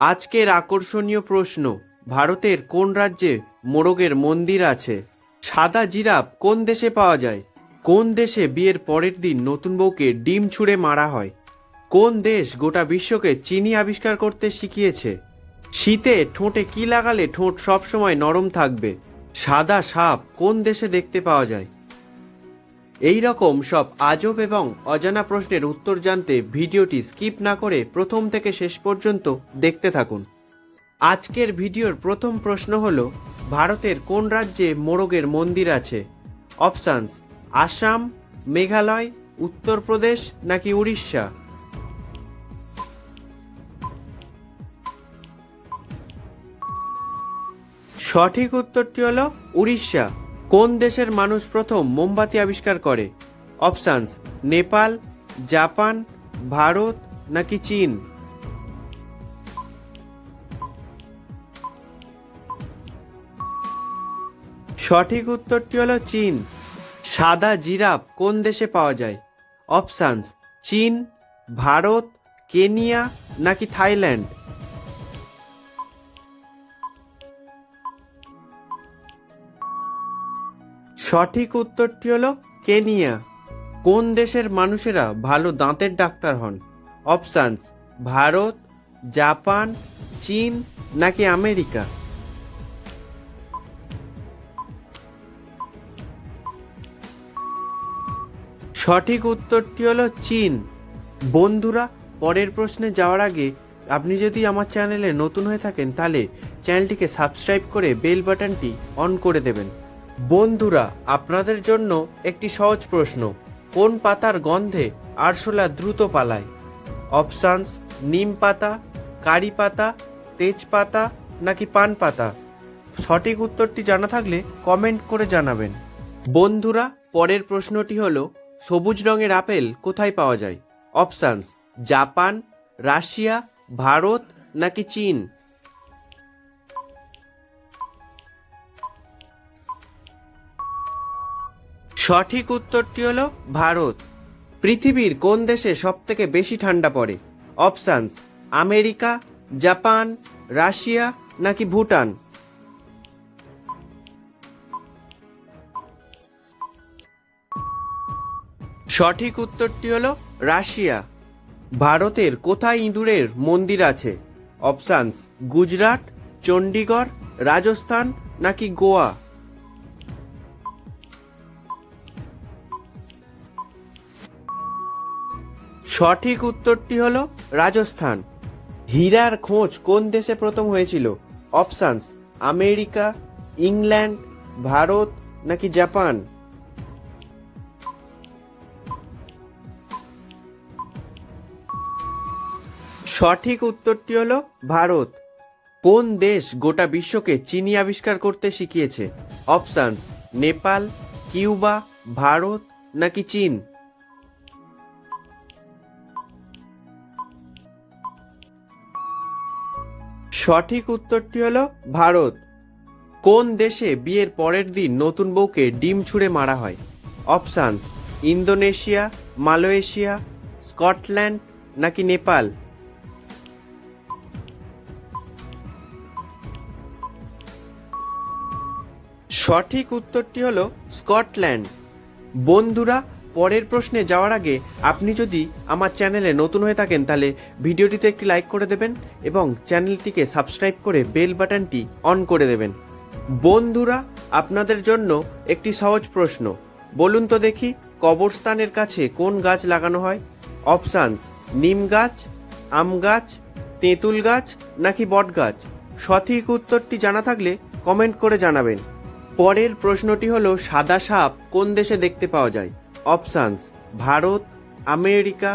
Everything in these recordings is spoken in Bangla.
আজকের আকর্ষণীয় প্রশ্ন, ভারতের কোন রাজ্যে মোরগের মন্দির আছে? সাদা জিরাফ কোন দেশে পাওয়া যায়? কোন দেশে বিয়ের পরের দিন নতুন বউকে ডিম ছুঁড়ে মারা হয়? কোন দেশ গোটা বিশ্বকে চিনি আবিষ্কার করতে শিখিয়েছে? শীতে ঠোঁটে কি লাগালে ঠোঁট সবসময় নরম থাকবে? সাদা সাপ কোন দেশে দেখতে পাওয়া যায়? এই রকম সব আজব এবং অজানা প্রশ্নের উত্তর জানতে ভিডিওটি স্কিপ না করে প্রথম থেকে শেষ পর্যন্ত দেখতে থাকুন। আজকের ভিডিওর প্রথম প্রশ্ন হল, ভারতের কোন রাজ্যে মোরগের মন্দির আছে? অপশানস: আসাম, মেঘালয়, উত্তরপ্রদেশ নাকি উড়িষ্যা? সঠিক উত্তরটি হলো উড়িষ্যা। কোন দেশের মানুষ প্রথম মোমবাতি আবিষ্কার করে? অপশানস: নেপাল, জাপান, ভারত নাকি চীন? সঠিক উত্তরটি হলো চীন। সাদা জিরাফ কোন দেশে পাওয়া যায়? অপশানস: চীন, ভারত, কেনিয়া নাকি থাইল্যান্ড? সঠিক উত্তরটি হলো কেনিয়া। কোন দেশের মানুষেরা ভালো দাঁতের ডাক্তার হন? অপশানস: ভারত, জাপান, চীন নাকি আমেরিকা? সঠিক উত্তরটি হলো চীন। বন্ধুরা, পরের প্রশ্নে যাওয়ার আগে আপনি যদি আমার চ্যানেলে নতুন হয়ে থাকেন তাহলে চ্যানেলটিকে সাবস্ক্রাইব করে বেল বাটনটি অন করে দেবেন। বন্ধুরা, আপনাদের জন্য একটি সহজ প্রশ্ন, কোন পাতার গন্ধে আরশোলা দ্রুত পালায়? অপশানস: নিম পাতা, কারি পাতা, তেজপাতা নাকি পান পাতা? সঠিক উত্তরটি জানা থাকলে কমেন্ট করে জানাবেন। বন্ধুরা, পরের প্রশ্নটি হলো, সবুজ রঙের আপেল কোথায় পাওয়া যায়? অপশানস: জাপান, রাশিয়া, ভারত নাকি চীন? সঠিক উত্তরটি হলো ভারত। পৃথিবীর কোন দেশে সবথেকে বেশি ঠান্ডা পড়ে? অপশানস: আমেরিকা, জাপান, রাশিয়া নাকি ভুটান? সঠিক উত্তরটি হলো রাশিয়া। ভারতের কোথায় ইঁদুরের মন্দির আছে? অপশানস: গুজরাট, চণ্ডীগড়, রাজস্থান নাকি গোয়া? সঠিক উত্তরটি হলো রাজস্থান। হীরার খোঁজ কোন দেশে প্রথম হয়েছিল? অপশানস: আমেরিকা, ইংল্যান্ড, ভারত নাকি জাপান? সঠিক উত্তরটি হলো ভারত। কোন দেশ গোটা বিশ্বকে চিনি আবিষ্কার করতে শিখিয়েছে? অপশানস: নেপাল, কিউবা, ভারত নাকি চীন? সঠিক উত্তরটি হলো ভারত। কোন দেশে বিয়ের পরের দিন নতুন বউকে ডিম ছুঁড়ে মারা হয়? অপশানস: ইন্দোনেশিয়া, মালয়েশিয়া, স্কটল্যান্ড নাকি নেপাল? সঠিক উত্তরটি হলো স্কটল্যান্ড। বন্ধুরা, পরের প্রশ্নে যাওয়ার আগে আপনি যদি আমার চ্যানেলে নতুন হয়ে থাকেন তাহলে ভিডিওটিতে একটি লাইক করে দেবেন এবং চ্যানেলটিকে সাবস্ক্রাইব করে বেল বাটনটি অন করে দেবেন। বন্ধুরা, আপনাদের জন্য একটি সহজ প্রশ্ন, বলুন তো দেখি, কবরস্থানের কাছে কোন গাছ লাগানো হয়? অপশানস: নিম গাছ, আম গাছ, তেঁতুল গাছ নাকি বট গাছ? সঠিক উত্তরটি জানা থাকলে কমেন্ট করে জানাবেন। পরের প্রশ্নটি হলো, সাদা সাপ কোন দেশে দেখতে পাওয়া যায়? অপশানস: ভারত, আমেরিকা,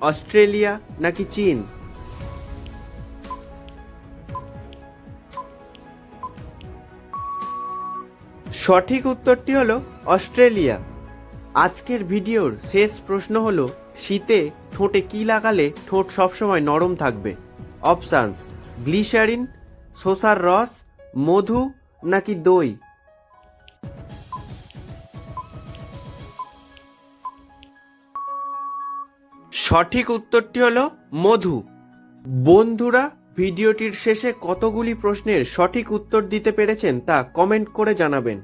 অস্ট্রেলিয়া নাকি চীন? সঠিক উত্তরটি হলো অস্ট্রেলিয়া। আজকের ভিডিওর শেষ প্রশ্ন হলো, শীতে ঠোঁটে কি লাগালে ঠোঁট সবসময় নরম থাকবে? অপশানস: গ্লিসারিন, শসার রস, মধু নাকি দই? সঠিক উত্তরটি হলো মধু। বন্ধুরা, ভিডিওটির শেষে কতগুলি প্রশ্নের সঠিক উত্তর দিতে পেরেছেন তা কমেন্ট করে জানাবেন।